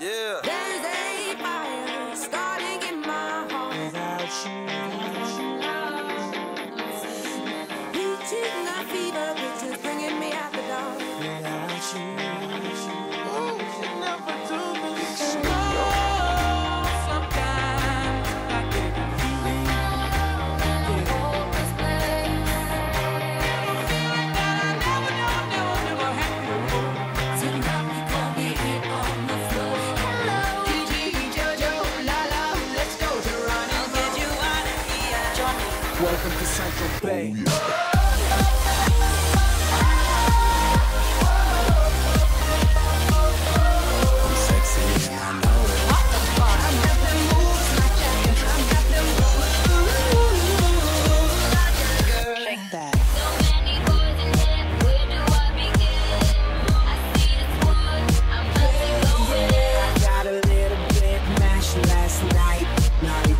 Yeah. There's a fire starting in my heart without you. Reaching a fever pitch is bringing me out the dark without you. Ooh, you never do me so. Sometimes I get a feeling that I never had before. Tonight we gon' get it on the floor. Hello, Gigi, Jojo, Lala, let's go to run and get you out of here. Johnny. Welcome to Central Bay.